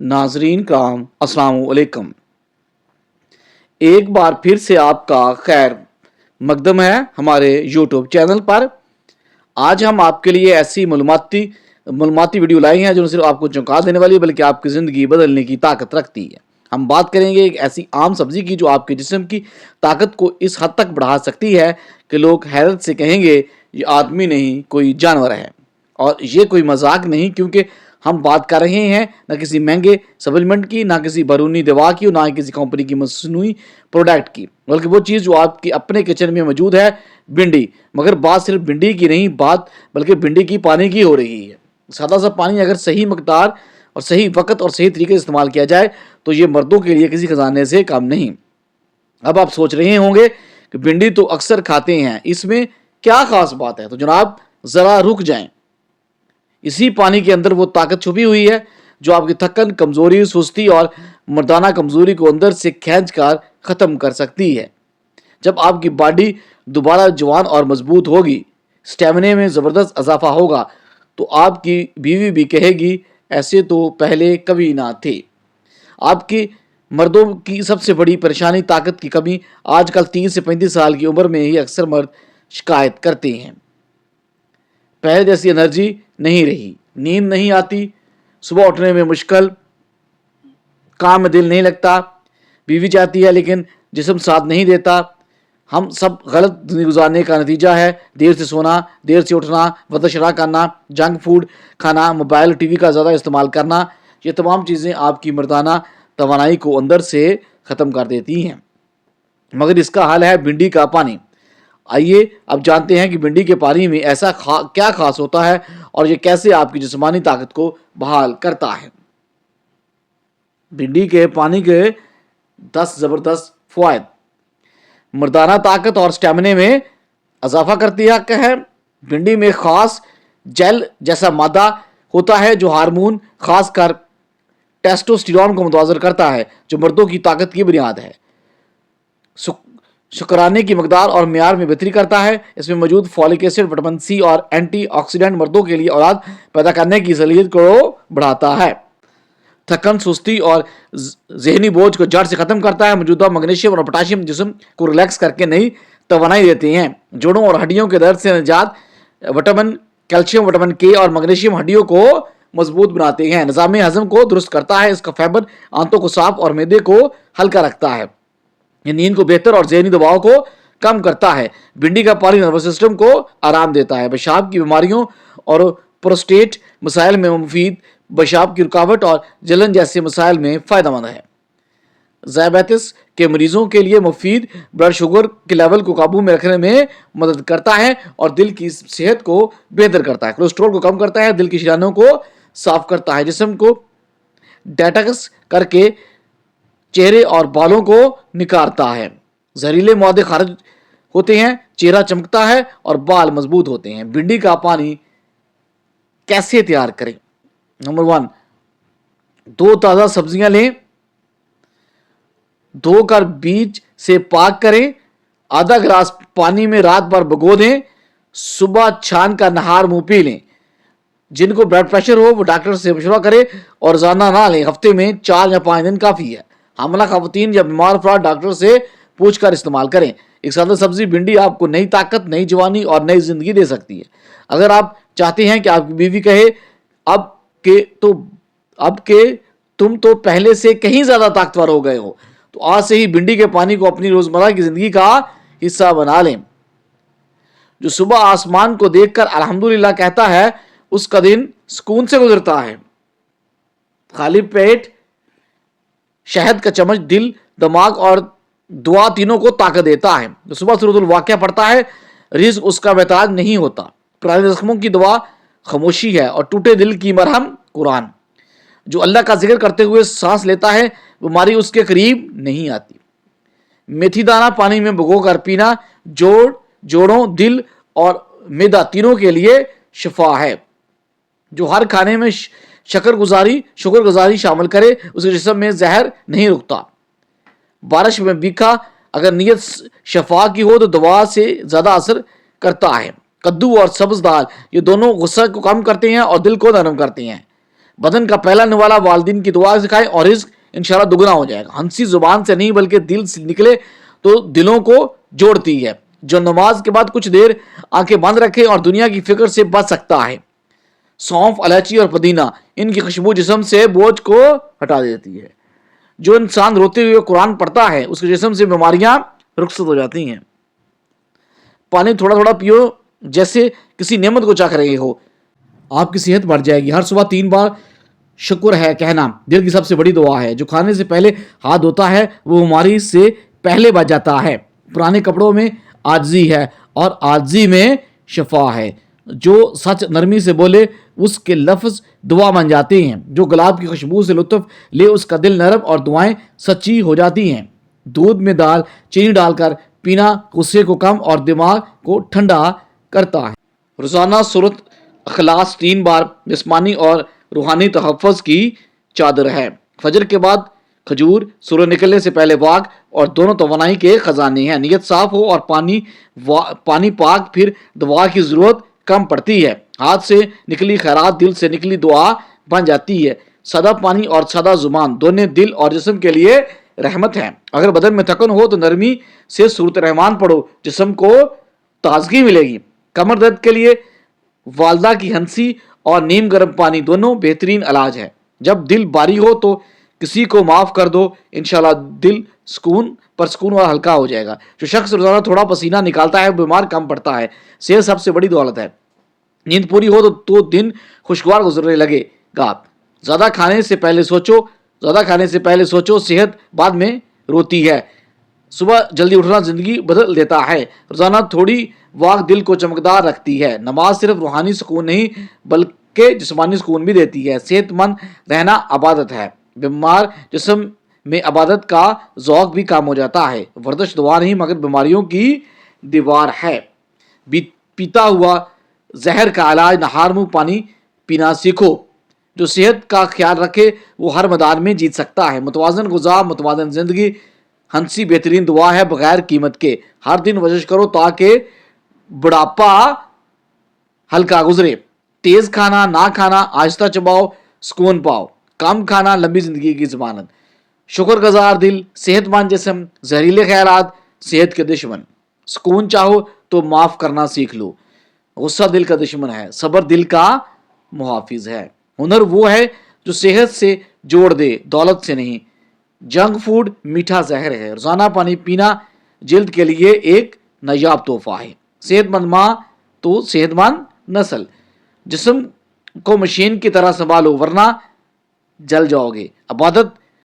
नाजरीन कराम अस्सलाम वालेकुम। एक बार फिर से आपका खैर मकदम है हमारे यूट्यूब चैनल पर। आज हम आपके लिए ऐसी मालूमाती वीडियो लाए हैं जो न सिर्फ आपको चौंका देने वाली है बल्कि आपकी ज़िंदगी बदलने की ताकत रखती है। हम बात करेंगे एक ऐसी आम सब्जी की जो आपके जिस्म की ताकत को इस हद तक बढ़ा सकती है कि लोग हैरत से कहेंगे ये आदमी नहीं कोई जानवर है। और ये कोई मजाक नहीं, क्योंकि हम बात कर रहे हैं ना किसी महंगे सप्लीमेंट की, ना किसी बैरूनी दवा की, ना ही किसी कंपनी की मसनूई प्रोडक्ट की, बल्कि वो चीज़ जो आपके अपने किचन में मौजूद है, भिंडी। मगर बात सिर्फ भिंडी की नहीं, बात बल्कि भिंडी की पानी की हो रही है। सादा सा पानी अगर सही मकदार और सही वक्त और सही तरीके से इस्तेमाल किया जाए तो ये मर्दों के लिए किसी खजाने से कम नहीं। अब आप सोच रहे होंगे कि भिंडी तो अक्सर खाते हैं, इसमें क्या खास बात है? तो जनाब ज़रा रुक जाएं। इसी पानी के अंदर वो ताकत छुपी हुई है जो आपकी थकन, कमज़ोरी, सुस्ती और मर्दाना कमज़ोरी को अंदर से खींच कर ख़त्म कर सकती है। जब आपकी बॉडी दोबारा जवान और मजबूत होगी, स्टेमिना में ज़बरदस्त इजाफा होगा, तो आपकी बीवी भी कहेगी ऐसे तो पहले कभी ना थे। आपकी मर्दों की सबसे बड़ी परेशानी ताकत की कमी। आजकल 30 से 35 साल की उम्र में ही अक्सर मर्द शिकायत करते हैं पहले जैसी एनर्जी नहीं रही, नींद नहीं आती, सुबह उठने में मुश्किल, काम में दिल नहीं लगता, बीवी चाहती है लेकिन जिस्म साथ नहीं देता। हम सब गलत जिंदगी गुजारने का नतीजा है। देर से सोना, देर से उठना, वतशरा करना, जंक फूड खाना, मोबाइल टीवी का ज़्यादा इस्तेमाल करना, ये तमाम चीज़ें आपकी मर्दाना तवानाई को अंदर से ख़त्म कर देती हैं। मगर इसका हल है भिंडी का पानी। आइए अब जानते हैं कि भिंडी के पानी में ऐसा क्या खास होता है और ये कैसे आपकी जिस्मानी ताकत को बहाल करता है। भिंडी के पानी के 10 ज़बरदस्त फ़वाइद। मर्दाना ताकत और स्टेमिना में इजाफा करती है। भिंडी में खास जेल जैसा मादा होता है जो हार्मोन खासकर टेस्टोस्टेरोन को मुताज़र करता है, जो मर्दों की ताकत की बुनियाद है। शुक्राने की मकदार और म्यार में बेहतरी करता है। इसमें मौजूद फॉलिक एसिड, विटामिन सी और एंटीऑक्सीडेंट मर्दों के लिए औलाद पैदा करने की सलाहियत को बढ़ाता है। थकन, सुस्ती और जहनी बोझ को जड़ से खत्म करता है। मौजूदा मैग्नीशियम और पोटाशियम जिस्म को रिलैक्स करके नई तवानाई देते हैं। जोड़ों और हड्डियों के दर्द से निजात। विटामिन कैल्शियम, विटामिन के और मैग्नीशियम हड्डियों को मजबूत बनाते हैं। निज़ाम हजम को दुरुस्त करता है। इसका फाइबर आंतों को साफ और मैदे को हल्का रखता है। ये नींद को बेहतर और जहनी दबाव को कम करता है। भिंडी का पानी नर्वस सिस्टम को आराम देता है। पेशाब की बीमारियों और प्रोस्टेट मसाइल में मुफीद, पेशाब की रुकावट और जलन जैसे मसाइल में फ़ायदेमंद है। ज़ायबिटिस के मरीजों के लिए मुफीद, ब्लड शुगर के लेवल को काबू में रखने में मदद करता है और दिल की सेहत को बेहतर करता है। कोलेस्ट्रॉल को कम करता है, दिल की शिरानों को साफ करता है, जिस्म को डेटॉक्स करके चेहरे और बालों को निखारता है। जहरीले मौदे खारिज होते हैं, चेहरा चमकता है और बाल मजबूत होते हैं। भिंडी का पानी कैसे तैयार करें? नंबर 1, 2 ताज़ा सब्जियां लें, धोकर बीज से पाक करें, आधा गिलास पानी में रात भर भिगो दें, सुबह छान कर नहार मुंह पी लें। जिनको ब्लड प्रेशर हो वो डॉक्टर से मशवरा करें और रोजाना ना लें, हफ्ते में 4 या 5 दिन काफ़ी है। हमला खवातीन या बीमार अफराद डॉक्टर से पूछकर इस्तेमाल करें। एक सादा सब्जी भिंडी आपको नई ताकत, नई जवानी और नई जिंदगी दे सकती है। अगर आप चाहते हैं कि आपकी बीवी कहे अब के तुम तो पहले से कहीं ज्यादा ताकतवर हो गए हो, तो आज से ही भिंडी के पानी को अपनी रोजमर्रा की जिंदगी का हिस्सा बना लें। जो सुबह आसमान को देखकर अल्हम्दुलिल्लाह कहता है उसका दिन सुकून से गुजरता है। खाली पेट शहद का चम्मच दिल, दिमाग और दुआ तीनों को ताकत देता है। जो सुबह सूरतुल वाक़िया पढ़ता है, रिज़्क़ उसका बेताज नहीं होता। पुराने जख्मों की दवा खामोशी है और टूटे दिल की मरहम कुरान। जो अल्लाह का जिक्र करते हुए सांस लेता है, बीमारी उसके करीब नहीं आती। मेथी दाना पानी में भिगोकर पीना जोड़ों, दिल और मैदा तीनों के लिए शिफा है। जो हर खाने में शुक्रगुजारी शामिल करे, उसके जिस्म में जहर नहीं रुकता। बारिश में भीखा अगर नीयत शफा की हो तो दवा से ज़्यादा असर करता है। कद्दू और सब्ज़ दाल ये दोनों गुस्सा को कम करते हैं और दिल को नरम करते हैं। بدن کا پھیلانے والا والدین کی دعا سکھائے اور رزق انشاءاللہ دگنا ہو جائے گا۔ ہنسی زبان سے نہیں بلکہ دل سے نکلے تو دلوں کو جوڑتی ہے۔ جو نماز کے بعد کچھ دیر آنکھیں بند رکھے اور دنیا کی فکر سے بچ سکتا ہے۔ سونف، الائچی اور پودینہ، ان کی خوشبو جسم سے بوجھ کو ہٹا دیتی ہے۔ جو انسان روتے ہوئے قرآن پڑھتا ہے اس کے جسم سے بیماریاں رخصت ہو جاتی ہیں۔ پانی تھوڑا تھوڑا پیو جیسے کسی نعمت کو چکھ رہے ہو، آپ کی صحت بڑھ جائے گی۔ ہر صبح 3 بار شکر ہے کہنا دل کی سب سے بڑی دعا ہے۔ جو کھانے سے پہلے ہاتھ دھوتا ہے وہ بیماری سے پہلے بچ جاتا ہے۔ پرانے کپڑوں میں عاجزی ہے اور عاجزی میں شفا ہے۔ جو سچ نرمی سے بولے اس کے لفظ دعا بن جاتے ہیں۔ جو گلاب کی خوشبو سے لطف لے اس کا دل نرم اور دعائیں سچی ہو جاتی ہیں۔ دودھ میں دال چینی ڈال کر پینا غصے کو کم اور دماغ کو ٹھنڈا کرتا ہے۔ روزانہ سورۃ اخلاص 3 بار جسمانی اور روحانی تحفظ کی چادر ہے۔ فجر کے بعد کھجور، سورج نکلنے سے پہلے واک اور دونوں توانائی کے خزانے ہیں۔ نیت صاف ہو اور پانی پاک، پھر دعا کی ضرورت کم پڑتی ہے۔ ہاتھ سے نکلی خیرات دل سے نکلی دعا بن جاتی ہے۔ سادہ پانی اور سادہ زبان دونوں دل اور جسم کے لیے رحمت ہیں۔ اگر بدن میں تھکن ہو تو نرمی سے سورۃ الرحمن پڑھو، جسم کو تازگی ملے گی۔ کمر درد کے لیے والدہ کی ہنسی اور نیم گرم پانی دونوں بہترین علاج ہے۔ جب دل باری ہو تو کسی کو معاف کر دو، انشاءاللہ دل سکون اور ہلکا ہو جائے گا۔ جو شخص روزانہ تھوڑا پسینہ نکالتا ہے بیمار کم پڑتا ہے۔ صحت سب سے بڑی دولت ہے۔ نیند پوری ہو تو دن خوشگوار گزرنے لگے گا۔ زیادہ کھانے سے پہلے سوچو، صحت بعد میں روتی ہے۔ صبح جلدی اٹھنا زندگی بدل دیتا ہے۔ روزانہ تھوڑی واک دل کو چمکدار رکھتی ہے۔ نماز صرف روحانی سکون نہیں بلکہ جسمانی سکون بھی دیتی ہے۔ صحت مند رہنا عبادت ہے۔ بیمار جسم میں عبادت کا ذوق بھی کم ہو جاتا ہے۔ ورزش دوا نہیں مگر بیماریوں کی دیوار ہے۔ پیتا ہوا زہر کا علاج، نہار منہ پانی پینا سیکھو۔ جو صحت کا خیال رکھے وہ ہر میدان میں جیت سکتا ہے۔ متوازن غذا، متوازن زندگی، ہنسی بہترین دعا ہے بغیر قیمت کے۔ ہر دن ورزش کرو تاکہ بڑھاپا ہلکا گزرے۔ تیز کھانا نہ کھانا، آہستہ چباؤ، سکون پاؤ۔ کم کھانا لمبی زندگی کی ضمانت۔ شکر گزار دل، صحت مند جسم، زہریلے خیالات صحت کے دشمن۔ سکون چاہو تو معاف کرنا سیکھ لو۔ غصہ دل کا دشمن ہے، صبر دل کا محافظ ہے۔ ہنر وہ ہے جو صحت سے جوڑ دے، دولت سے نہیں۔ جنک فوڈ میٹھا زہر ہے۔ روزانہ پانی پینا جلد کے لیے ایک نایاب تحفہ ہے۔ صحت مند ماں تو صحت مند نسل۔ جسم کو مشین کی طرح سنبھالو ورنہ جل جاؤ گے۔ عبادت